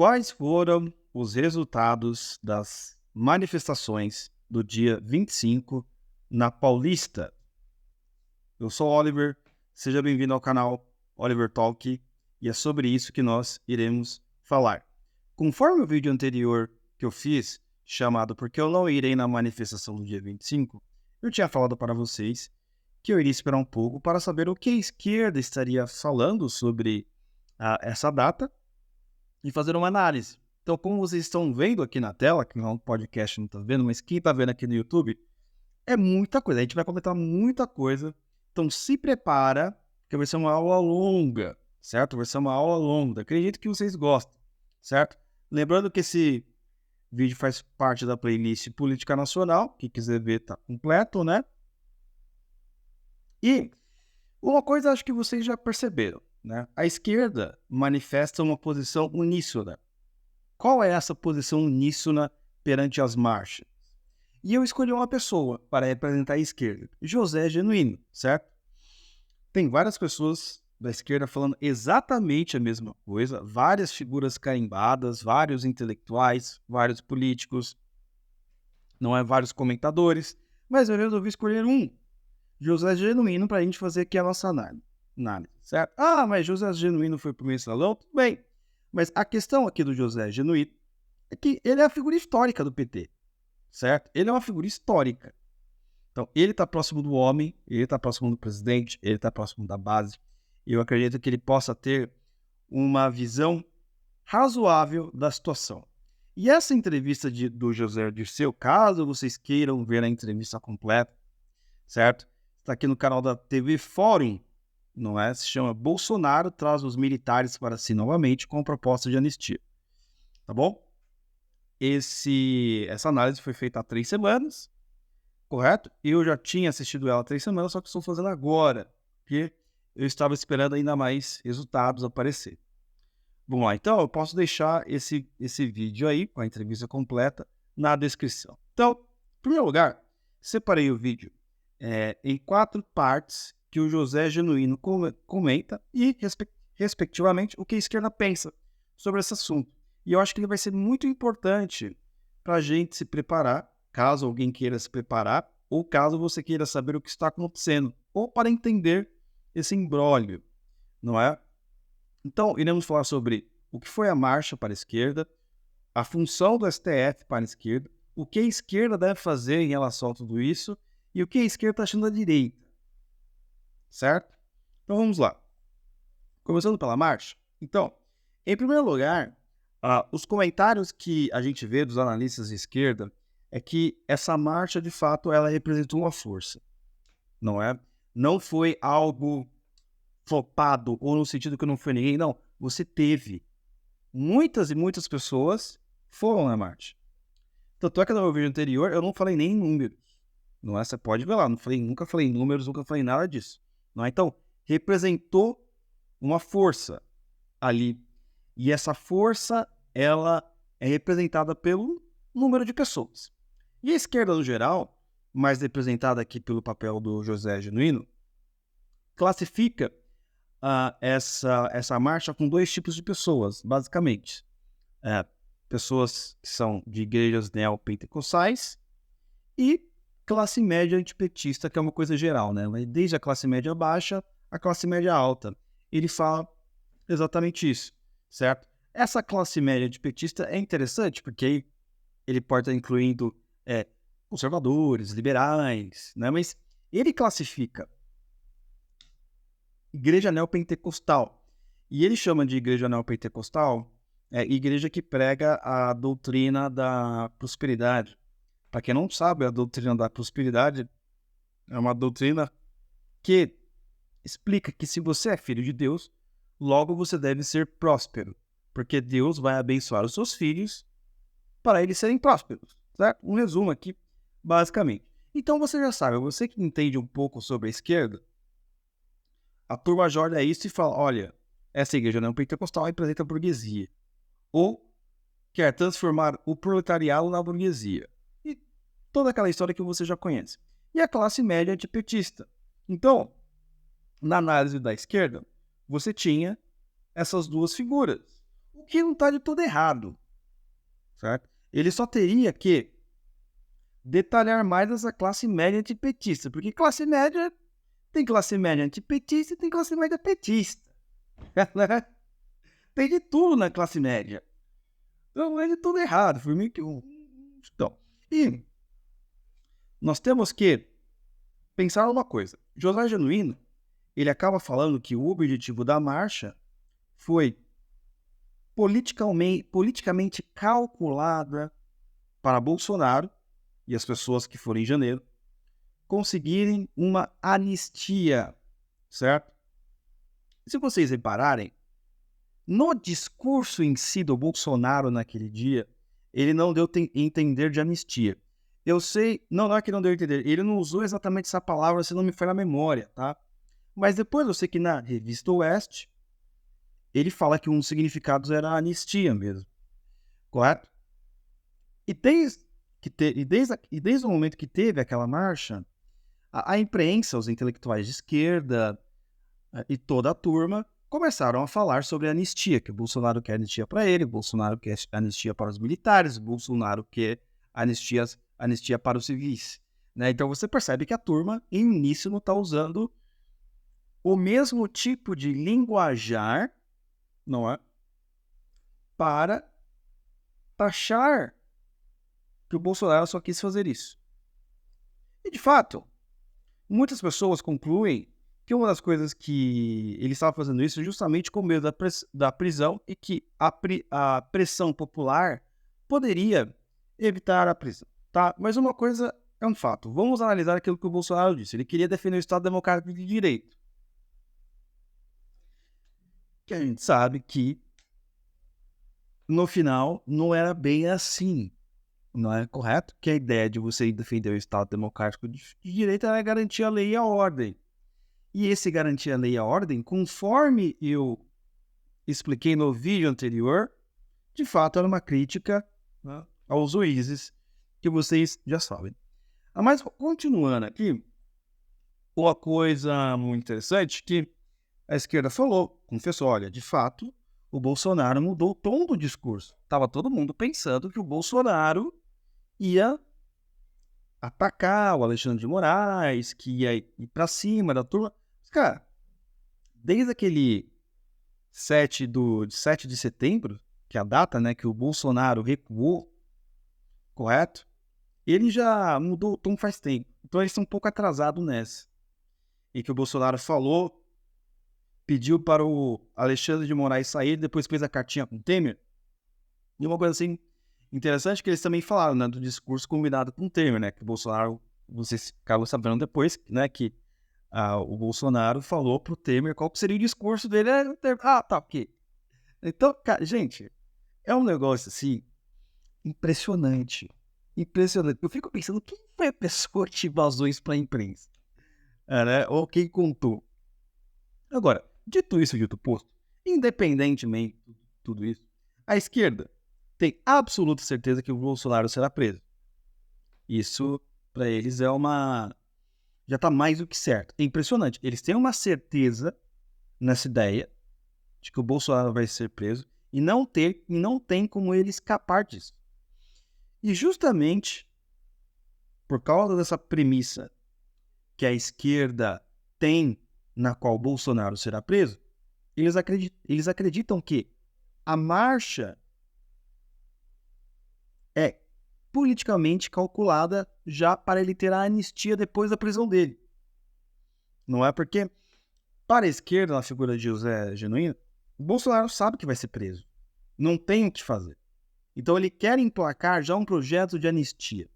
Quais foram os resultados das manifestações do dia 25 na Paulista? Eu sou o Oliver, seja bem-vindo ao canal Oliver Talk e é sobre isso que nós iremos falar. Conforme o vídeo anterior que eu fiz, chamado Porque eu não irei na manifestação do dia 25, eu tinha falado para vocês que eu iria esperar um pouco para saber o que a esquerda estaria falando sobre essa data e fazer uma análise. Então, como vocês estão vendo aqui na tela, que não é um podcast, não está vendo, mas quem está vendo aqui no YouTube, é muita coisa. A gente vai comentar muita coisa. Então, se prepara, que vai ser uma aula longa, certo? Vai ser uma aula longa. Acredito que vocês gostem, certo? Lembrando que esse vídeo faz parte da playlist Política Nacional. Quem quiser ver, tá completo, né? E uma coisa acho que vocês já perceberam, né? A esquerda manifesta uma posição uníssona. Qual é essa posição uníssona perante as marchas? E eu escolhi uma pessoa para representar a esquerda, José Genuíno, certo? Tem várias pessoas da esquerda falando exatamente a mesma coisa, várias figuras carimbadas, vários intelectuais, vários políticos, não é vários comentadores, mas eu resolvi escolher um, José Genuíno, para a gente fazer aqui a nossa análise, certo? Ah, mas José Genuíno foi pro mensalão? Tudo bem. Mas a questão aqui do José Genuíno é que ele é a figura histórica do PT, certo? Ele é uma figura histórica. Então, ele está próximo do homem, ele está próximo do presidente, ele está próximo da base. E eu acredito que ele possa ter uma visão razoável da situação. E essa entrevista do José Dirceu, caso vocês queiram ver a entrevista completa, certo? Está aqui no canal da TV Fórum, não é? Se chama Bolsonaro traz os militares para si novamente com proposta de anistia. Tá bom? Essa análise foi feita há 3 semanas, correto? Eu já tinha assistido ela há 3 semanas, só que estou fazendo agora, porque eu estava esperando ainda mais resultados aparecer. Vamos lá, então eu posso deixar esse vídeo aí, com a entrevista completa, na descrição. Então, em primeiro lugar, separei o vídeo em 4 partes que o José Genuíno comenta e, respectivamente, o que a esquerda pensa sobre esse assunto. E eu acho que ele vai ser muito importante para a gente se preparar, caso alguém queira se preparar, ou caso você queira saber o que está acontecendo, ou para entender esse imbróglio, não é? Então, iremos falar sobre o que foi a marcha para a esquerda, a função do STF para a esquerda, o que a esquerda deve fazer em relação a tudo isso e o que a esquerda está achando da direita, certo? Então, vamos lá. Começando pela marcha. Então, em primeiro lugar, os comentários que a gente vê dos analistas de esquerda é que essa marcha, de fato, ela representou uma força, não é? Não foi algo flopado, ou no sentido que não foi ninguém, não. Você teve. Muitas e muitas pessoas foram na marcha. Tanto é que no meu vídeo anterior eu não falei nem em números, não é? Você pode ver lá, nunca falei em números, nunca falei nada disso, não é? Então, representou uma força ali. E essa força, ela é representada pelo número de pessoas. E a esquerda, no geral, mais representada aqui pelo papel do José Genuíno, classifica essa marcha com 2 tipos de pessoas, basicamente. Pessoas que são de igrejas neopentecostais e classe média antipetista, que é uma coisa geral, né? Desde a classe média baixa à classe média alta. Ele fala exatamente isso, certo? Essa classe média antipetista é interessante porque ele pode estar incluindo conservadores, liberais, né? Mas ele classifica igreja neopentecostal. E ele chama de igreja neopentecostal igreja que prega a doutrina da prosperidade. Para quem não sabe, a doutrina da prosperidade é uma doutrina que explica que se você é filho de Deus, logo você deve ser próspero, porque Deus vai abençoar os seus filhos para eles serem prósperos, certo? Um resumo aqui, basicamente. Então você já sabe, você que entende um pouco sobre a esquerda, a turma joga isso e fala, olha, essa igreja neopentecostal representa a burguesia. Ou quer transformar o proletariado na burguesia. E toda aquela história que você já conhece. E a classe média antipetista. Então, na análise da esquerda, você tinha essas duas figuras. o que não está de todo errado, certo? Ele só teria que detalhar mais essa classe média antipetista, porque classe média tem classe média antipetista e tem classe média petista. Né? Tem de tudo na classe média. Então é de tudo errado. Foi meio que um. Então, e nós temos que pensar uma coisa. José Genuíno, ele acaba falando que o objetivo da marcha foi politicamente calculada para Bolsonaro e as pessoas que foram em janeiro conseguirem uma anistia, certo? Se vocês repararem, no discurso em si do Bolsonaro naquele dia, ele não deu a entender de anistia. Eu sei, não é que não deu a entender, ele não usou exatamente essa palavra, se não me falha a memória, tá? Mas depois eu sei que na Revista Oeste, ele fala que um dos significados era anistia mesmo, correto? E desde o momento que teve aquela marcha, a imprensa, os intelectuais de esquerda e toda a turma começaram a falar sobre a anistia, que o Bolsonaro quer anistia para ele, o Bolsonaro quer anistia para os militares, o Bolsonaro quer anistia para os civis. Né? Então você percebe que a turma, em início, não está usando o mesmo tipo de linguajar, não é? Para taxar que o Bolsonaro só quis fazer isso. E, de fato, muitas pessoas concluem que uma das coisas que ele estava fazendo isso é justamente com medo da prisão e que a pressão popular poderia evitar a prisão. Tá? Mas uma coisa é um fato. Vamos analisar aquilo que o Bolsonaro disse. Ele queria defender o Estado Democrático de Direito. Que a gente sabe que, no final, não era bem assim. Não é correto? Que a ideia de você defender o Estado Democrático de Direito era garantir a lei e a ordem. E esse garantir a lei e a ordem, conforme eu expliquei no vídeo anterior, de fato era uma crítica, né, aos juízes, que vocês já sabem. Mas continuando aqui, uma coisa muito interessante que a esquerda falou, confessou, olha, de fato, o Bolsonaro mudou o tom do discurso. Estava todo mundo pensando que o Bolsonaro ia atacar o Alexandre de Moraes, que ia ir para cima da turma. Mas, cara, desde aquele 7 de setembro, que é a data, né, que o Bolsonaro recuou, correto? Ele já mudou o tom faz tempo. Então eles estão um pouco atrasados nessa. E que o Bolsonaro falou, pediu para o Alexandre de Moraes sair, depois fez a cartinha com o Temer. E uma coisa assim interessante que eles também falaram, né, do discurso combinado com o Temer, né, que o Bolsonaro, vocês ficaram sabendo depois, né, que o Bolsonaro falou pro Temer qual seria o discurso dele. Tá, ok. Então, cara, gente, é um negócio assim, impressionante. Impressionante. Eu fico pensando, quem foi a pessoa que vazou isso pra imprensa? Né? Ou quem contou? Agora, dito posto, independentemente de tudo isso, a esquerda tem absoluta certeza que o Bolsonaro será preso. Isso, para eles, já está mais do que certo. É impressionante. Eles têm uma certeza nessa ideia de que o Bolsonaro vai ser preso e não tem como ele escapar disso. E justamente por causa dessa premissa que a esquerda tem, na qual Bolsonaro será preso, eles acreditam que a marcha é politicamente calculada já para ele ter a anistia depois da prisão dele. Não é porque, para a esquerda, na figura de José Genuíno, o Bolsonaro sabe que vai ser preso. Não tem o que fazer. Então ele quer emplacar já um projeto de anistia.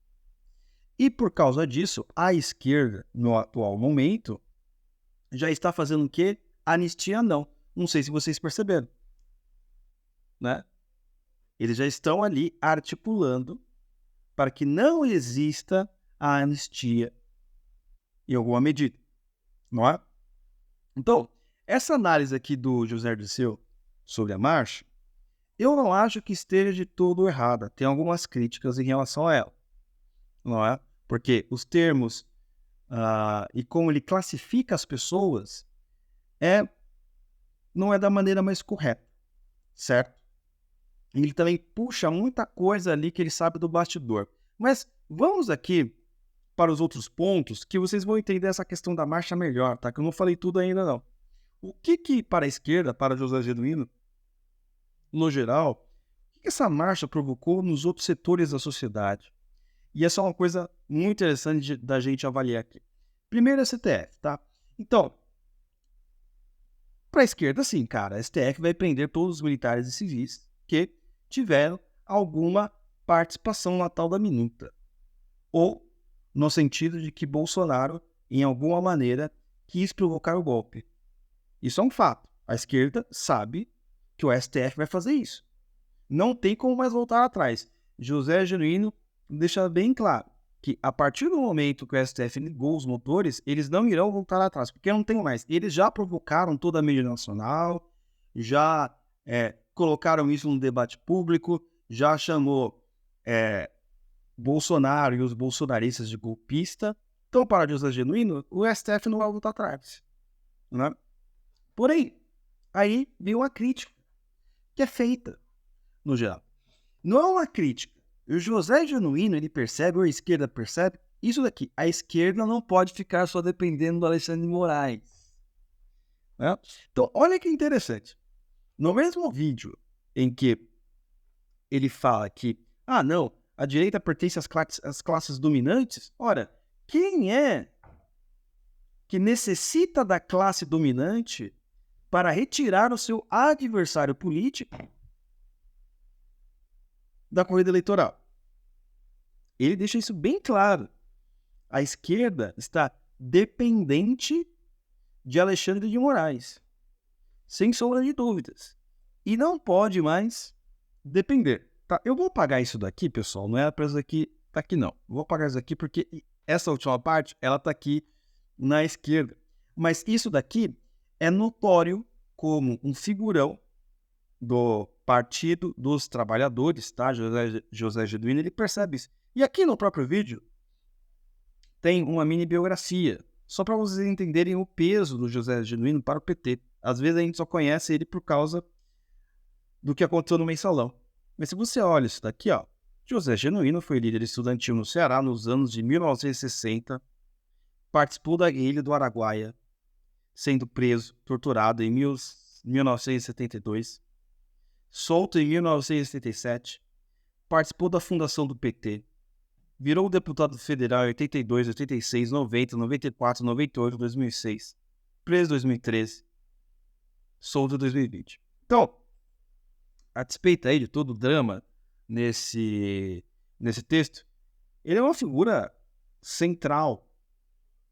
E por causa disso, a esquerda, no atual momento, já está fazendo o quê? Anistia não. Não sei se vocês perceberam. Né? Eles já estão ali articulando para que não exista a anistia em alguma medida. Não é? Então, essa análise aqui do José Dirceu sobre a marcha, eu não acho que esteja de todo errada. Tem algumas críticas em relação a ela. Não é? Porque os termos e como ele classifica as pessoas não é da maneira mais correta, certo? ele também puxa muita coisa ali que ele sabe do bastidor. Mas vamos aqui para os outros pontos que vocês vão entender essa questão da marcha melhor, tá? Que eu não falei tudo ainda não. O que para a esquerda, para José Genuíno, no geral, o que essa marcha provocou nos outros setores da sociedade? E essa é uma coisa muito interessante da gente avaliar aqui. Primeiro, a STF, tá? Então, para a esquerda, sim, cara, a STF vai prender todos os militares e civis que tiveram alguma participação na tal da minuta. Ou no sentido de que Bolsonaro, em alguma maneira, quis provocar o golpe. Isso é um fato. A esquerda sabe que o STF vai fazer isso. Não tem como mais voltar atrás. José Genuíno deixa bem claro que a partir do momento que o STF ligou os motores, eles não irão voltar atrás, porque não tem mais. Eles já provocaram toda a mídia nacional, já colocaram isso no debate público, já chamou Bolsonaro e os bolsonaristas de golpista. Então, para José Genuíno, o STF não vai voltar atrás, né? Porém, aí vem uma crítica que é feita, no geral. Não é uma crítica. O José Genuíno, ele percebe, ou a esquerda percebe, isso daqui. A esquerda não pode ficar só dependendo do Alexandre de Moraes, né? Então, olha que interessante. No mesmo vídeo em que ele fala que, não, a direita pertence às classes dominantes, ora, quem é que necessita da classe dominante para retirar o seu adversário político da corrida eleitoral? Ele deixa isso bem claro. A esquerda está dependente de Alexandre de Moraes, sem sombra de dúvidas. E não pode mais depender. Tá? Eu vou apagar isso daqui, pessoal. Não era para isso aqui, tá aqui não. Vou apagar isso daqui porque essa última parte, ela tá aqui na esquerda. Mas isso daqui é notório como um figurão do Partido dos Trabalhadores, tá? José Genuíno, ele percebe isso. E aqui no próprio vídeo tem uma mini biografia, só para vocês entenderem o peso do José Genuíno para o PT. Às vezes a gente só conhece ele por causa do que aconteceu no Mensalão. Mas se você olha isso daqui, ó, José Genuíno foi líder estudantil no Ceará nos anos de 1960, participou da guerrilha do Araguaia, sendo preso, torturado em 1972, solto em 1977, participou da fundação do PT, virou deputado federal em 82, 86, 90, 94, 98, 2006, preso em 2013, solto em 2020. Então, a despeito aí de todo o drama nesse texto, ele é uma figura central,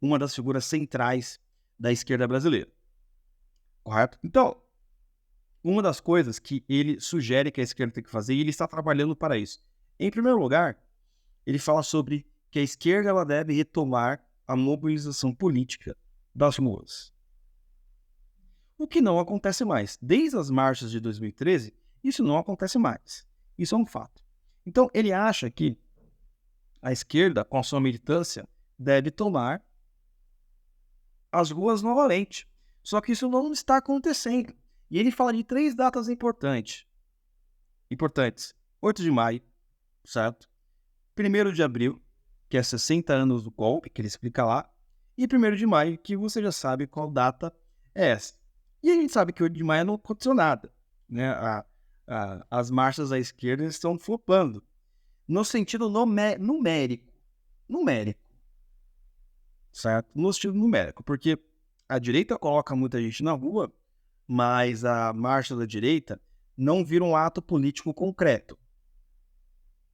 uma das figuras centrais da esquerda brasileira. Correto? Então, uma das coisas que ele sugere que a esquerda tem que fazer, e ele está trabalhando para isso. Em primeiro lugar, ele fala sobre que a esquerda ela deve retomar a mobilização política das ruas. O que não acontece mais. Desde as marchas de 2013, isso não acontece mais. Isso é um fato. Então, ele acha que a esquerda, com a sua militância, deve tomar as ruas novamente. Só que isso não está acontecendo. E ele fala de 3 datas importantes. 8 de maio, certo? 1º de abril, que é 60 anos do golpe, que ele explica lá. E 1º de maio, que você já sabe qual data é essa. E a gente sabe que 8 de maio não aconteceu nada, né? As marchas da esquerda estão flopando. No sentido numérico. Certo? No sentido numérico. Porque a direita coloca muita gente na rua, mas a marcha da direita não vira um ato político concreto.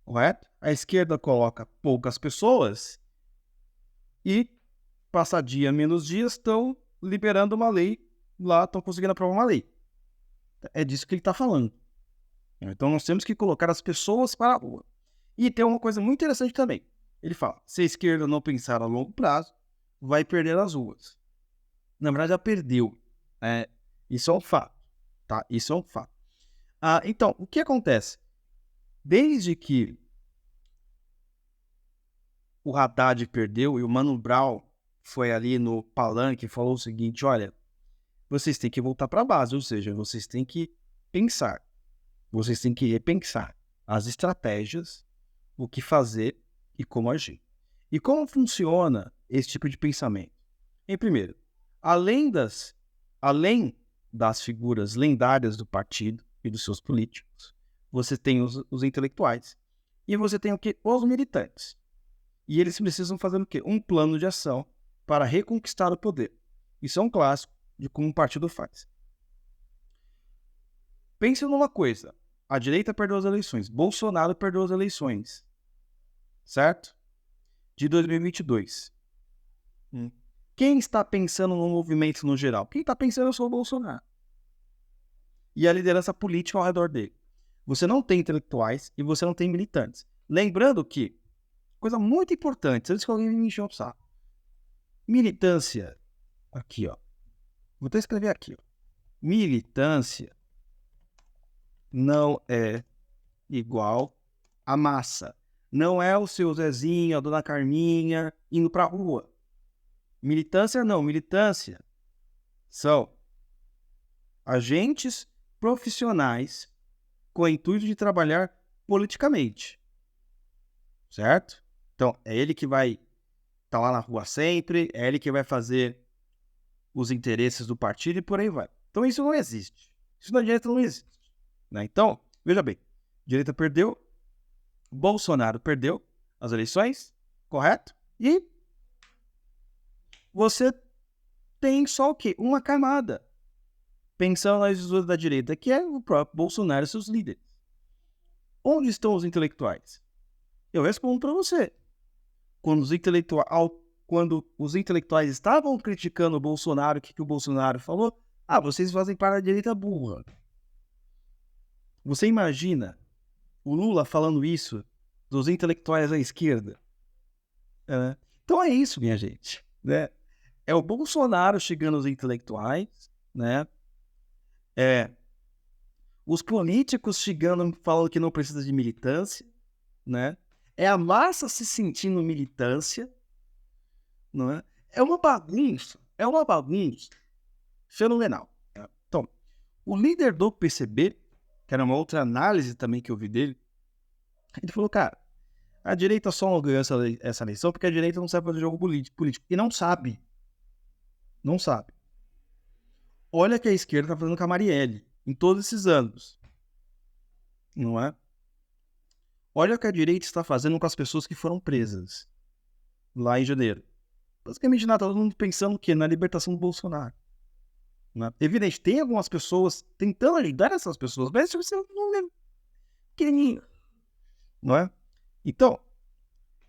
Correto? A esquerda coloca poucas pessoas e, passa dia, menos dias, estão liberando uma lei lá, estão conseguindo aprovar uma lei. É disso que ele está falando. Então nós temos que colocar as pessoas para a rua. E tem uma coisa muito interessante também. Ele fala, se a esquerda não pensar a longo prazo, vai perder as ruas. Na verdade, já perdeu. Isso é um fato. Tá? Isso é um fato. Então, o que acontece? Desde que o Haddad perdeu e o Mano Brown foi ali no palanque e falou o seguinte, olha, vocês têm que voltar para a base, ou seja, vocês têm que pensar. Vocês têm que repensar as estratégias, o que fazer e como agir. E como funciona esse tipo de pensamento? Em primeiro, além das figuras lendárias do partido e dos seus políticos, você tem os intelectuais e você tem o quê? Os militantes. E eles precisam fazer o quê? Um plano de ação para reconquistar o poder. Isso é um clássico de como um partido faz. Pense numa coisa. A direita perdeu as eleições. Bolsonaro perdeu as eleições. Certo? De 2022. Quem está pensando no movimento no geral? Quem está pensando é só o Bolsonaro. E a liderança política ao redor dele. Você não tem intelectuais e você não tem militantes. Lembrando que, coisa muito importante, antes que alguém me encher o saco. Militância, aqui ó. Vou até escrever aqui ó. Militância não é igual a massa. Não é o seu Zezinho, a dona Carminha indo pra rua. Militância não, militância são agentes profissionais com o intuito de trabalhar politicamente, certo? Então, é ele que vai estar lá na rua sempre, é ele que vai fazer os interesses do partido e por aí vai. Então, isso não existe. Isso na direita não existe. Né? Então, veja bem, a direita perdeu, Bolsonaro perdeu as eleições, correto? E você tem só o quê? Uma camada pensando nas pessoas da direita, que é o próprio Bolsonaro e seus líderes. Onde estão os intelectuais? Eu respondo para você. Quando os intelectuais estavam criticando o Bolsonaro, o que o Bolsonaro falou? Ah, vocês fazem parte da direita burra. Você imagina o Lula falando isso dos intelectuais à esquerda? Então é isso, minha gente. Né? É o Bolsonaro chegando aos intelectuais, né? Os políticos chegando falando que não precisa de militância, né? É a massa se sentindo militância, não é? É uma bagunça fenomenal. Né? Então, o líder do PCB, que era uma outra análise também que eu vi dele, ele falou, cara, a direita só não ganhou essa eleição porque a direita não sabe fazer jogo político. E não sabe. Não sabe. Olha o que a esquerda está fazendo com a Marielle em todos esses anos. Não é? Olha o que a direita está fazendo com as pessoas que foram presas lá em janeiro. Basicamente, nada, todo mundo pensando o quê? Na libertação do Bolsonaro. Né? Evidente, tem algumas pessoas tentando ajudar essas pessoas, mas você não é pequenininho. Não é? Então,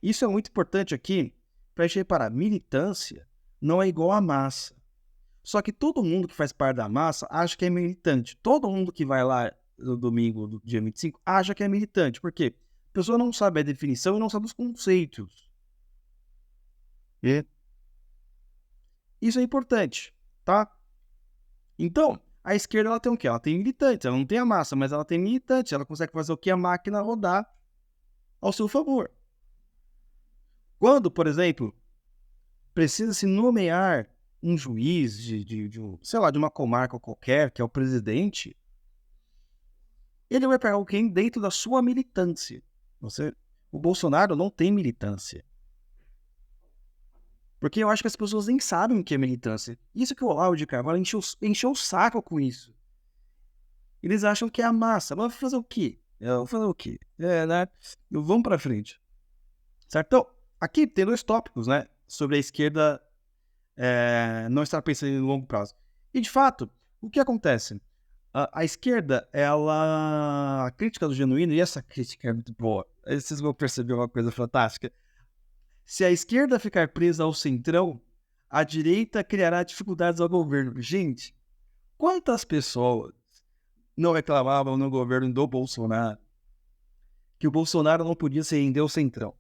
isso é muito importante aqui para a gente reparar. Militância não é igual à massa. Só que todo mundo que faz parte da massa acha que é militante. Todo mundo que vai lá no domingo, do dia 25, acha que é militante. Por quê? A pessoa não sabe a definição e não sabe os conceitos. E isso é importante, tá? Então, a esquerda ela tem o quê? Ela tem militantes, ela não tem a massa, mas ela tem militantes. Ela consegue fazer o que? A máquina rodar ao seu favor. Quando, por exemplo, precisa se nomear um juiz de uma comarca qualquer, que é o presidente, ele vai pegar alguém dentro da sua militância. O Bolsonaro não tem militância. Porque eu acho que as pessoas nem sabem o que é militância. Isso que o Olavo de Carvalho encheu o saco com isso. Eles acham que é a massa. Mas vai fazer o quê? Vou fazer o quê? Né? Vamos pra frente. Certo? Então, aqui tem 2 tópicos, né? Sobre a esquerda não estar pensando em longo prazo. E, de fato, o que acontece? A esquerda, a crítica do Genuíno, e essa crítica é muito boa. Vocês vão perceber uma coisa fantástica. Se a esquerda ficar presa ao centrão, a direita criará dificuldades ao governo. Gente, quantas pessoas não reclamavam no governo do Bolsonaro que o Bolsonaro não podia se render ao centrão?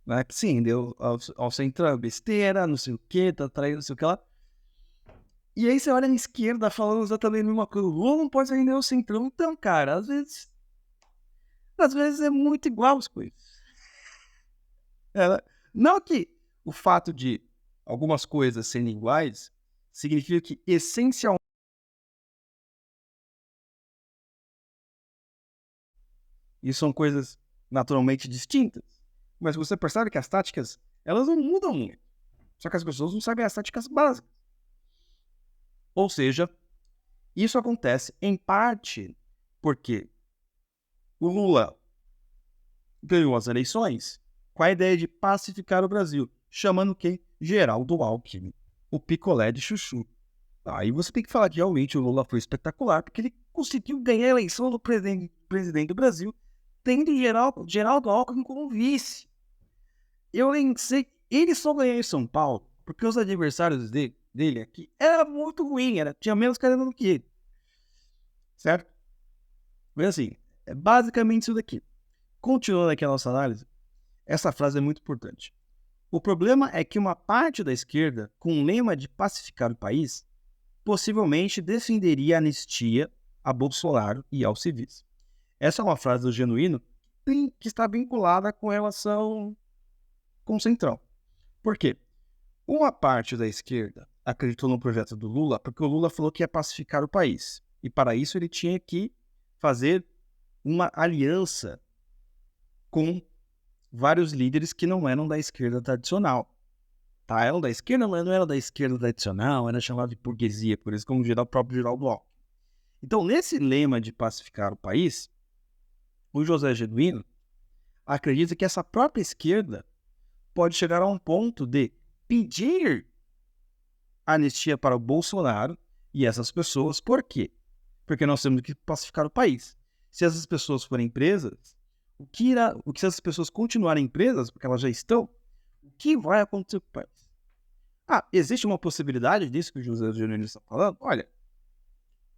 Né? Que se rendeu ao centrão, besteira, não sei o que, tá traindo, não sei o que lá. E aí você olha na esquerda falando exatamente a mesma coisa. O Lula não pode se render ao centrão. Então, cara, às vezes é muito igual as coisas. Não que o fato de algumas coisas serem iguais significa que essencialmente E são coisas naturalmente distintas. Mas você percebe que as táticas, elas não mudam muito. Só que as pessoas não sabem as táticas básicas. Ou seja, isso acontece em parte porque o Lula ganhou as eleições com a ideia de pacificar o Brasil, chamando quem? Geraldo Alckmin, o picolé de chuchu. Aí você tem que falar que realmente o Lula foi espetacular, porque ele conseguiu ganhar a eleição do presidente do Brasil, tendo Geraldo Alckmin como vice. Eu nem sei, ele só ganhou em São Paulo, porque os adversários dele aqui era muito ruim, tinha menos carisma do que ele. Certo? Mas assim, é basicamente isso daqui. Continuando aqui a nossa análise, essa frase é muito importante. O problema é que uma parte da esquerda, com o lema de pacificar o país, possivelmente defenderia a anistia a Bolsonaro e aos civis. Essa é uma frase do Genuíno que está vinculada com relação com o Centrão. Por quê? Uma parte da esquerda acreditou no projeto do Lula porque o Lula falou que ia pacificar o país. E para isso ele tinha que fazer uma aliança com vários líderes que não eram da esquerda tradicional. Tá? Eram da esquerda, mas não eram da esquerda tradicional, era chamado de burguesia, por isso como o próprio Geraldo Alckmin. Então, nesse lema de pacificar o país, o José Genuíno acredita que essa própria esquerda pode chegar a um ponto de pedir anistia para o Bolsonaro e essas pessoas. Por quê? Porque nós temos que pacificar o país. Se essas pessoas forem presas, o que se essas pessoas continuarem presas, porque elas já estão, o que vai acontecer com o país? Existe uma possibilidade disso que o José Genuíno está falando? Olha,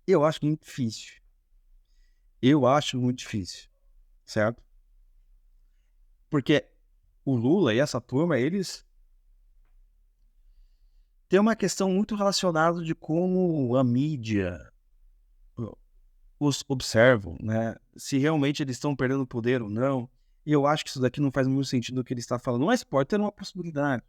eu acho muito difícil. Certo? Porque o Lula e essa turma, eles têm uma questão muito relacionada de como a mídia os observam, né? Se realmente eles estão perdendo poder ou não. E eu acho que isso daqui não faz muito sentido do que ele está falando, mas pode ter uma possibilidade,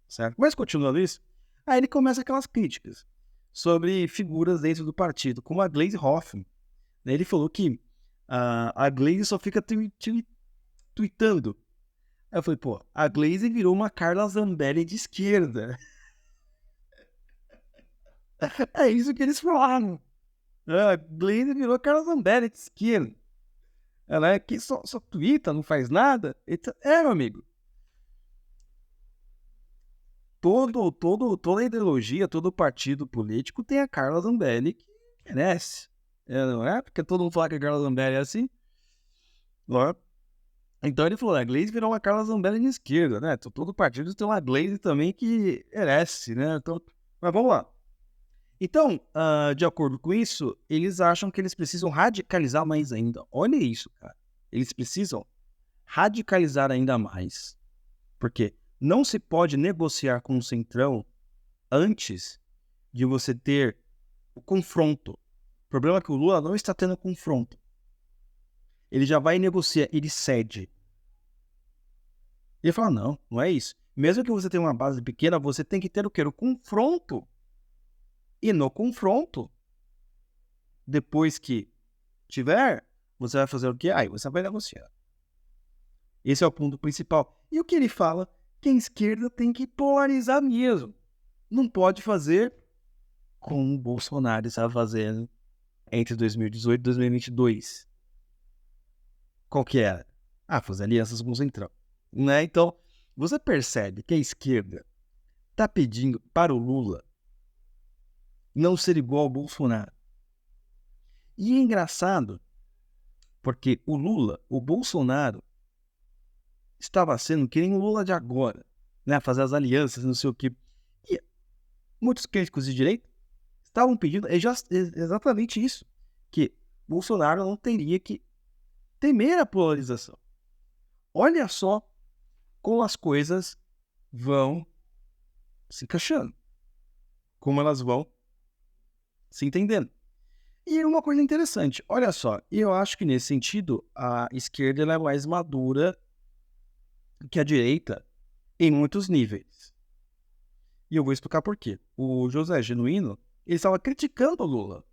certo? Mas continuando isso, aí ele começa aquelas críticas sobre figuras dentro do partido, como a Gleisi Hoffmann. Ele falou que a Gleisi só fica tweetando. Aí eu falei, a Gleisi virou uma Carla Zambelli de esquerda. É isso que eles falaram. A Gleisi virou a Carla Zambelli de esquerda. Ela é que só twitta, não faz nada. Meu amigo. Toda a ideologia, todo partido político tem a Carla Zambelli que merece. Não é? Porque todo mundo fala que a Carla Zambelli é assim. Não é? Então ele falou, a Gleisi virou uma Carla Zambelli de esquerda, né? Todo partido tem uma Gleisi também que merece, né? Então, mas vamos lá. Então, de acordo com isso, eles acham que eles precisam radicalizar mais ainda. Olha isso, cara. Eles precisam radicalizar ainda mais. Porque não se pode negociar com o Centrão antes de você ter o confronto. O problema é que o Lula não está tendo confronto. Ele já vai negociar, ele cede. Ele fala, não é isso. Mesmo que você tenha uma base pequena, você tem que ter o quê? O confronto. E no confronto, depois que tiver, você vai fazer o quê? Aí você vai negociar. Esse é o ponto principal. E o que ele fala? Que a esquerda tem que polarizar mesmo. Não pode fazer como o Bolsonaro estava fazendo entre 2018 e 2022. Qual que era? Fazer alianças com o Centrão. Né? Então, você percebe que a esquerda está pedindo para o Lula não ser igual ao Bolsonaro. E é engraçado, porque o Bolsonaro, estava sendo que nem o Lula de agora, né? Fazer as alianças, não sei o quê. E muitos críticos de direita estavam pedindo exatamente isso, que Bolsonaro não teria que temer a polarização. Olha só como as coisas vão se encaixando, como elas vão se entendendo. E uma coisa interessante, olha só, eu acho que nesse sentido a esquerda ela é mais madura que a direita em muitos níveis. E eu vou explicar por quê. O José Genuíno, ele estava criticando o Lula.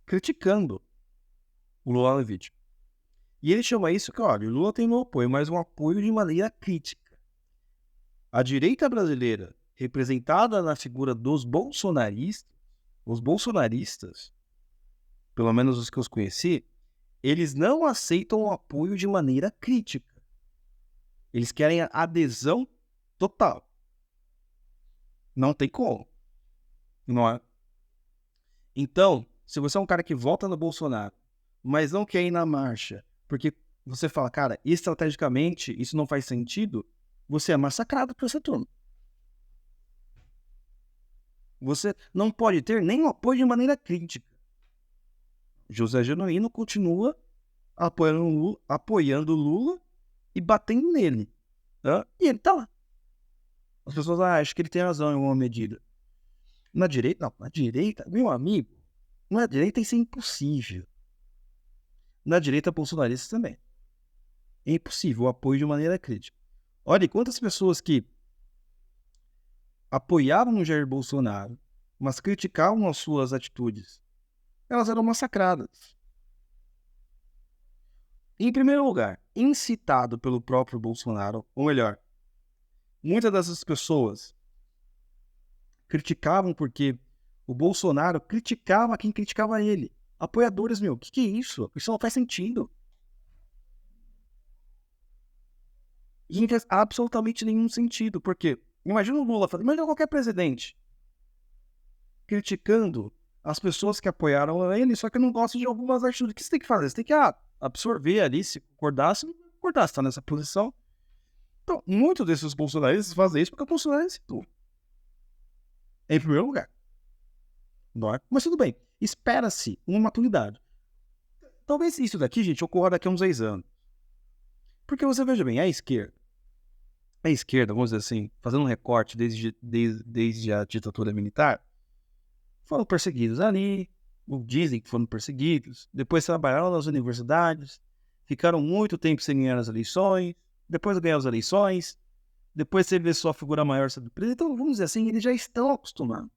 Criticando o Lula no vídeo. E ele chama isso que, olha, o Lula tem meu apoio, mas um apoio de maneira crítica. A direita brasileira, representada na figura dos bolsonaristas, os bolsonaristas, pelo menos os que eu conheci, eles não aceitam o apoio de maneira crítica. Eles querem a adesão total. Não tem como. Não é? Então, se você é um cara que vota no Bolsonaro, mas não quer ir na marcha, porque você fala, cara, estrategicamente isso não faz sentido, você é massacrado por essa turma. Você não pode ter nem o apoio de maneira crítica. José Genuíno continua apoiando Lula e batendo nele. Tá? E ele tá lá. As pessoas acham que ele tem razão em alguma medida. Na direita, não. Na direita, meu amigo, na direita isso é impossível. Na direita bolsonarista também. É impossível o apoio de maneira crítica. Olha quantas pessoas que apoiavam o Jair Bolsonaro, mas criticavam as suas atitudes, elas eram massacradas. Em primeiro lugar, incitado pelo próprio Bolsonaro, ou melhor, muitas dessas pessoas criticavam porque o Bolsonaro criticava quem criticava ele. Apoiadores, meu, o que é isso? Isso não faz sentido. E não faz absolutamente nenhum sentido, porque imagina o Lula, imagina qualquer presidente criticando as pessoas que apoiaram ele, só que não gostam de algumas atitudes. O que você tem que fazer? Você tem que absorver ali, se concordar, se não concordar, você está nessa posição. Então, muitos desses bolsonaristas fazem isso porque o Bolsonaro incitou. Em primeiro lugar. Não é? Mas tudo bem, espera-se uma maturidade. Talvez isso daqui, gente, ocorra daqui a uns 10 anos. Porque você veja bem, a esquerda, vamos dizer assim, fazendo um recorte desde a ditadura militar, foram perseguidos ali, dizem que foram perseguidos, depois trabalharam nas universidades, ficaram muito tempo sem ganhar as eleições, depois ganharam as eleições, depois teve sua figura maior sendo preso. Então, vamos dizer assim, eles já estão acostumados.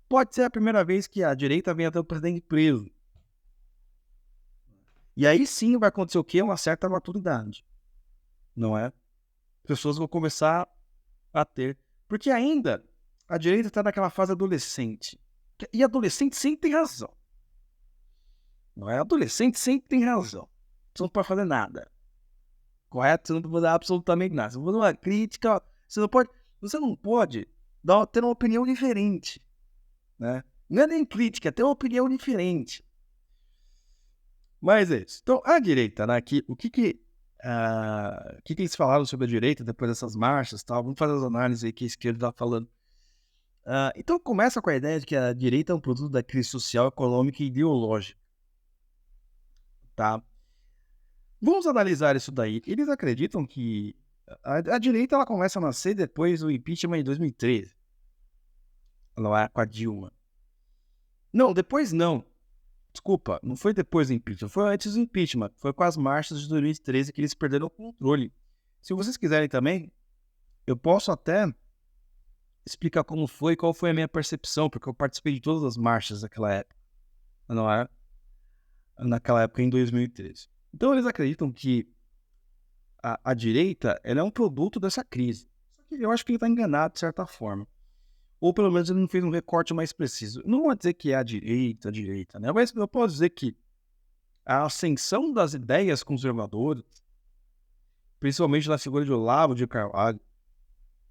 Pode ser a primeira vez que a direita venha ter o presidente preso. E aí sim vai acontecer o quê? Uma certa maturidade. Não é? Pessoas vão começar a ter. Porque ainda a direita está naquela fase adolescente. E adolescente sempre tem razão. Não é? Adolescente sempre tem razão. Você não pode fazer nada. Correto? Você não pode fazer absolutamente nada. Você não pode fazer uma crítica. Você não pode ter uma opinião diferente. Né? Não é nem crítica, é ter uma opinião diferente. Mas é isso. Então, a direita, né? O que eles falaram sobre a direita depois dessas marchas e tal? Vamos fazer as análises aí que a esquerda está falando. Então, começa com a ideia de que a direita é um produto da crise social, econômica e ideológica. Tá? Vamos analisar isso daí. Eles acreditam que a direita ela começa a nascer depois do impeachment de 2013. Não é com a Dilma. Não, depois não. Desculpa, não foi depois do impeachment, foi antes do impeachment. Foi com as marchas de 2013 que eles perderam o controle. Se vocês quiserem também, eu posso até explicar como foi, qual foi a minha percepção, porque eu participei de todas as marchas daquela época. Não é? Naquela época, em 2013. Então, eles acreditam que a direita ela é um produto dessa crise. Só que eu acho que ele está enganado de certa forma. Ou pelo menos ele não fez um recorte mais preciso. Não vou dizer que é a direita, né? Mas eu posso dizer que a ascensão das ideias conservadoras, principalmente na figura de Olavo de Carvalho,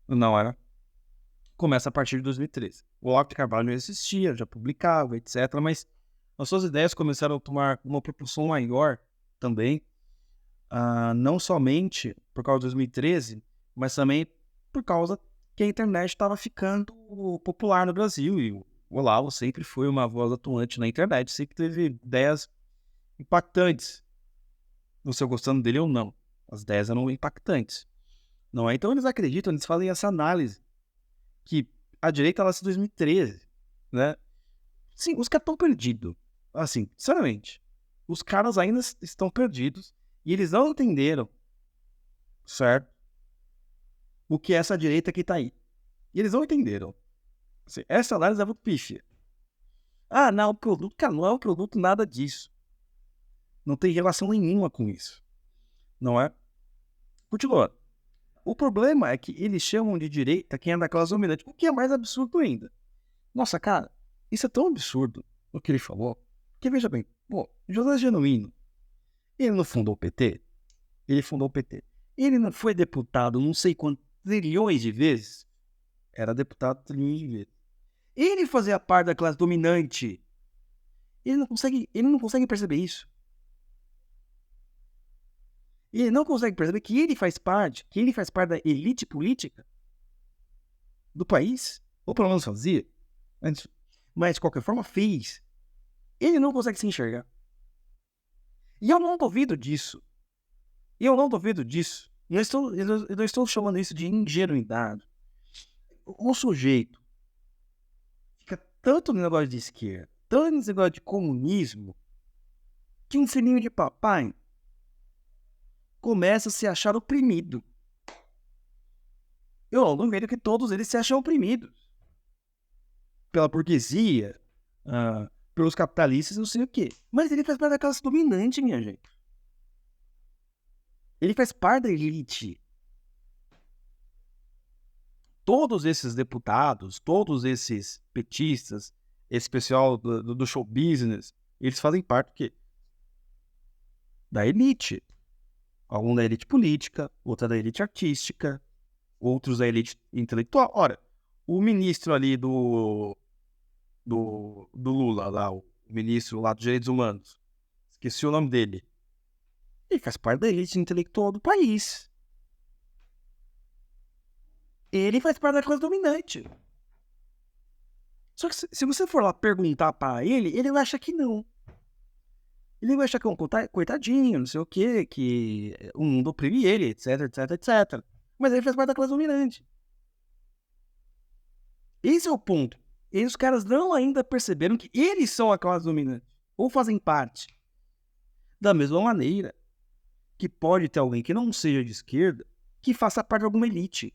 não era, começa a partir de 2013. O Olavo de Carvalho já existia, já publicava, etc. Mas as suas ideias começaram a tomar uma proporção maior também, não somente por causa de 2013, mas também por causa que a internet estava ficando popular no Brasil. E o Olavo sempre foi uma voz atuante na internet, sempre teve ideias impactantes. Você gostando dele ou não. As ideias eram impactantes. Não é? Então eles acreditam, eles fazem essa análise, que a direita nasce em 2013, né? Sim, os caras estão perdidos. Assim, sinceramente, os caras ainda estão perdidos e eles não entenderam, certo? O que é essa direita que tá aí. E eles não entenderam. Assim, essa análise é muito pífia. Não, o produto, cara, não é um produto nada disso. Não tem relação nenhuma com isso, não é? Continuando. O problema é que eles chamam de direita quem é da classe dominante, o que é mais absurdo ainda. Nossa, cara, isso é tão absurdo o que ele falou, que veja bem, pô, José Genuíno, ele não fundou o PT? Ele fundou o PT. Ele não foi deputado não sei quantos trilhões de vezes? Era deputado trilhões de vezes. Ele fazia parte da classe dominante. Ele não consegue perceber isso. Ele não consegue perceber que ele faz parte da elite política do país, ou pelo menos fazia, mas de qualquer forma fez. Ele não consegue se enxergar. E eu não duvido disso. Eu não estou chamando isso de ingenuidade. O sujeito fica tanto no negócio de esquerda, tanto nesse negócio de comunismo, que um filhinho de papai começa a se achar oprimido. Eu não duvido que todos eles se acham oprimidos. Pela burguesia, pelos capitalistas, não sei o quê. Mas ele faz parte da classe dominante, minha gente. Ele faz parte da elite. Todos esses deputados, todos esses petistas, esse pessoal do show business, eles fazem parte do quê? Da elite. Algum da elite política, outra da elite artística, outros da elite intelectual. Ora, o ministro ali do Lula, lá, o ministro lá dos direitos humanos, esqueci o nome dele, ele faz parte da elite intelectual do país. Ele faz parte da classe dominante. Só que se você for lá perguntar para ele vai achar que não. Ele vai achar que é um coitadinho, não sei o quê, que o mundo oprime ele, etc, etc, etc. Mas ele faz parte da classe dominante. Esse é o ponto. E os caras não ainda perceberam que eles são a classe dominante. Ou fazem parte. Da mesma maneira que pode ter alguém que não seja de esquerda que faça parte de alguma elite.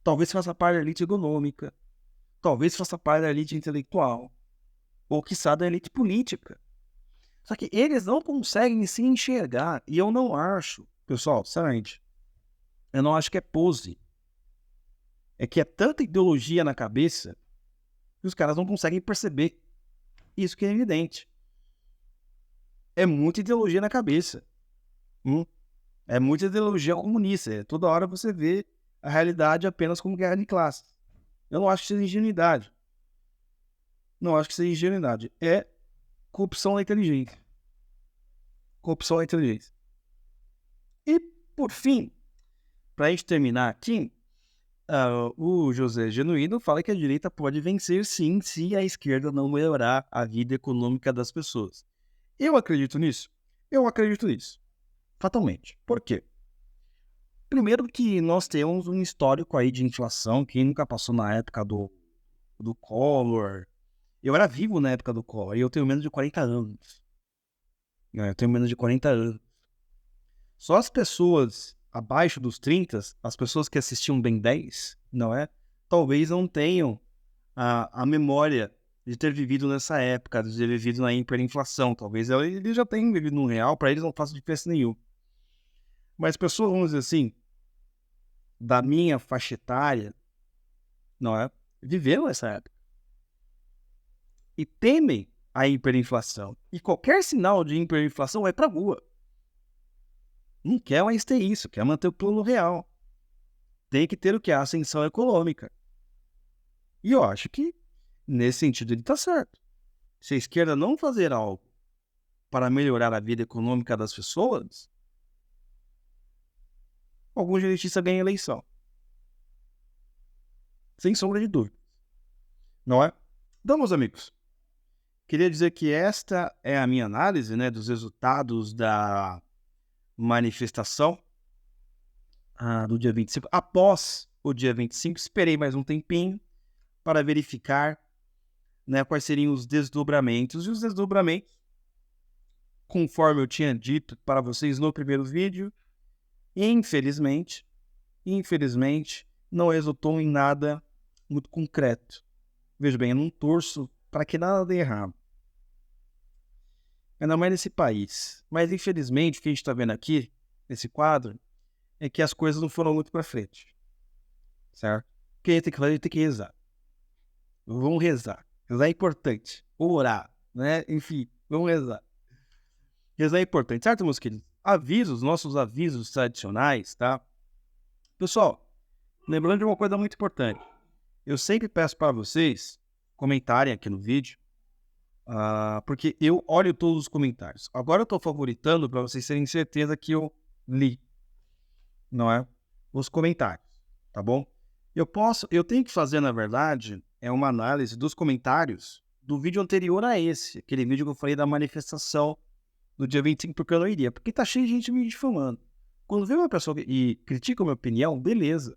Talvez faça parte da elite econômica. Talvez faça parte da elite intelectual. Ou quiçá da elite política. Só que eles não conseguem se enxergar. E eu não acho, pessoal, sinceramente, eu não acho que é pose. É que é tanta ideologia na cabeça que os caras não conseguem perceber. Isso que é evidente. É muita ideologia na cabeça. É muita ideologia comunista. Toda hora você vê a realidade apenas como guerra de classes. Eu não acho que seja ingenuidade. Não acho que seja ingenuidade. É corrupção da inteligência. Corrupção da inteligência. E, por fim, para a gente terminar aqui, o José Genuíno fala que a direita pode vencer sim, se a esquerda não melhorar a vida econômica das pessoas. Eu acredito nisso? Eu acredito nisso. Fatalmente. Por quê? Primeiro que nós temos um histórico aí de inflação. Quem nunca passou na época do Collor? Eu era vivo na época do Collor e eu tenho menos de 40 anos. Eu tenho menos de 40 anos. Só as pessoas abaixo dos 30, as pessoas que assistiam Ben 10, não é? Talvez não tenham a memória de ter vivido nessa época, de ter vivido na hiperinflação. Talvez eles já tenham vivido no real, para eles não faça diferença nenhuma. Mas pessoas, vamos dizer assim, da minha faixa etária, não é? Viveram essa época. E temem a hiperinflação. E qualquer sinal de hiperinflação é para a rua. Não quer mais ter isso, quer manter o plano real. Tem que ter o que? A ascensão econômica. E eu acho que, nesse sentido, ele está certo. Se a esquerda não fazer algo para melhorar a vida econômica das pessoas, algum direitista ganha eleição. Sem sombra de dúvida. Não é? Então, meus amigos, queria dizer que esta é a minha análise, né, dos resultados da manifestação do dia 25. Após o dia 25, esperei mais um tempinho para verificar, né, quais seriam os desdobramentos. E os desdobramentos, conforme eu tinha dito para vocês no primeiro vídeo, infelizmente, não resultou em nada muito concreto. Veja bem, eu não torço para que nada dê errado. ainda mais nesse país. Mas, infelizmente, o que a gente está vendo aqui, nesse quadro, é que as coisas não foram muito para frente, certo? O que a gente tem que fazer? A gente tem que rezar. Vamos rezar. Rezar é importante. Orar, né? Enfim, vamos rezar. Rezar é importante, certo, meus queridos? Avisos, nossos avisos tradicionais, tá? Pessoal, lembrando de uma coisa muito importante. Eu sempre peço para vocês comentarem aqui no vídeo, porque eu olho todos os comentários. Agora eu estou favoritando para vocês terem certeza que eu li, não é? Os comentários, tá bom? Eu tenho que fazer, na verdade, uma análise dos comentários do vídeo anterior a esse, aquele vídeo que eu falei da manifestação do dia 25, porque eu não iria, porque tá cheio de gente me difamando. Quando vem uma pessoa e critica a minha opinião, beleza.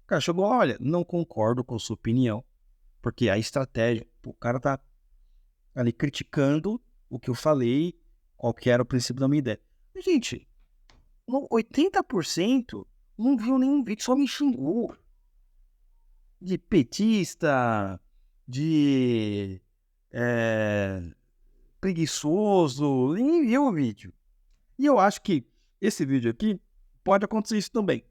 O cara chegou, olha, não concordo com a sua opinião, porque a estratégia, o cara tá ali criticando o que eu falei, qual que era o princípio da minha ideia. Mas, gente, 80% não viu nenhum vídeo, só me xingou. De petista, de preguiçoso, nem viu o vídeo. E eu acho que esse vídeo aqui pode acontecer isso também,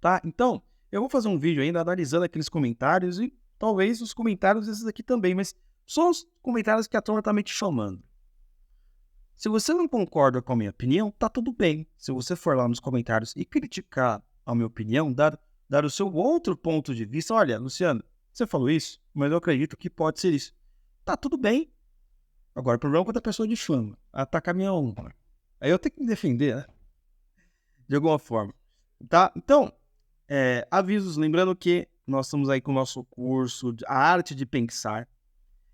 tá? Então, eu vou fazer um vídeo ainda analisando aqueles comentários e talvez os comentários desses aqui também, mas só os comentários que a turma tá me chamando. Se você não concorda com a minha opinião, tá tudo bem. Se você for lá nos comentários e criticar a minha opinião, dar o seu outro ponto de vista, olha, Luciano, você falou isso, mas eu acredito que pode ser isso. Tá tudo bem. Agora, o problema é quando a pessoa difama, ataca a minha honra. Aí eu tenho que me defender, né? De alguma forma. Tá? Então, avisos, lembrando que nós estamos aí com o nosso curso, A Arte de Pensar.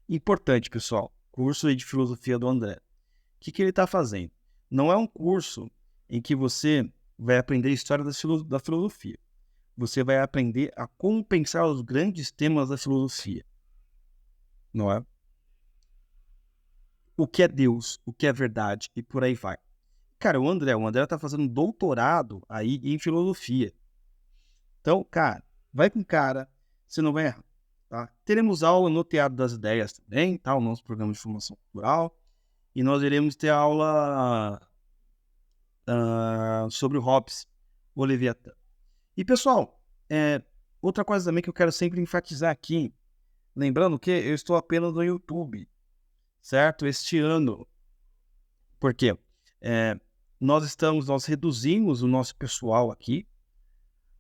Importante, pessoal. Curso aí de filosofia do André. O que ele está fazendo? Não é um curso em que você vai aprender a história da filosofia. Você vai aprender a como pensar os grandes temas da filosofia. Não é? O que é Deus, o que é verdade e por aí vai. Cara, o André está fazendo doutorado aí em filosofia. Então, cara, vai com cara, você não vai errar. Tá? Teremos aula no Teatro das Ideias também, tá? O nosso programa de formação cultural. E nós iremos ter aula sobre o Hobbes, o Leviatã. E, pessoal, outra coisa também que eu quero sempre enfatizar aqui, lembrando que eu estou apenas no YouTube, certo? Este ano. Por quê? Nós reduzimos o nosso pessoal aqui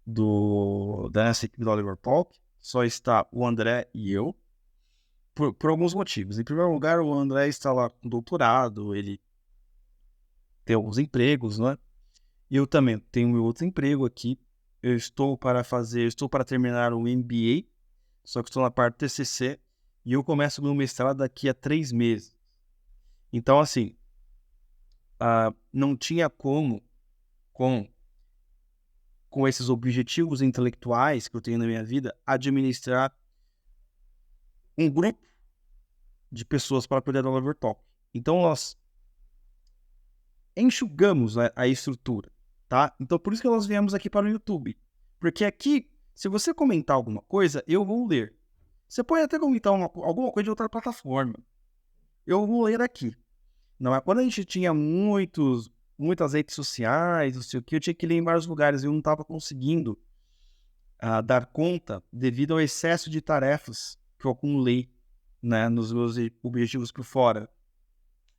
da nossa equipe do Oliver Talk. Só está o André e eu, por alguns motivos. Em primeiro lugar, o André está lá com doutorado, ele tem alguns empregos, né? Eu também tenho meu outro emprego aqui. Eu estou para terminar um MBA, só que estou na parte TCC, e eu começo meu mestrado daqui a 3 meses. Então, assim, não tinha como, com esses objetivos intelectuais que eu tenho na minha vida, administrar um grupo de pessoas para cuidar do Oliver Talk. Então, nós enxugamos, né, a estrutura, tá? Então, por isso que nós viemos aqui para o YouTube. Porque aqui, se você comentar alguma coisa, eu vou ler. Você pode até comentar alguma coisa de outra plataforma. Eu vou ler aqui. Não é? Quando a gente tinha muitas redes sociais, não sei o que, eu tinha que ler em vários lugares e eu não estava conseguindo dar conta devido ao excesso de tarefas que eu acumulei, né, nos meus objetivos por fora.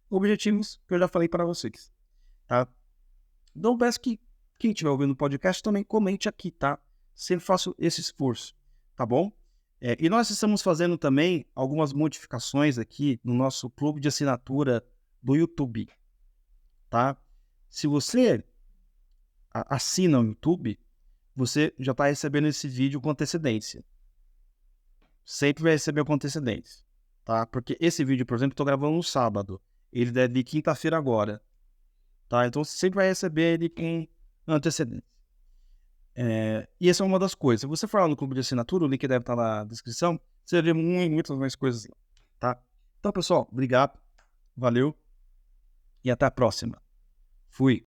Objetivos que eu já falei para vocês, tá? Então peço que quem estiver ouvindo o podcast também comente aqui, tá? Sempre faço esse esforço, tá bom? E nós estamos fazendo também algumas modificações aqui no nosso clube de assinatura do YouTube, tá? Se você assina o YouTube, você já está recebendo esse vídeo com antecedência. Sempre vai receber com antecedência, tá? Porque esse vídeo, por exemplo, eu estou gravando no sábado. Ele deve vir quinta-feira agora, tá? Então você sempre vai receber ele com antecedência. E essa é uma das coisas. Se você for lá no clube de assinatura, o link deve estar na descrição, você vai ver muitas mais coisas lá, tá? Então, pessoal, obrigado, valeu e até a próxima. Fui.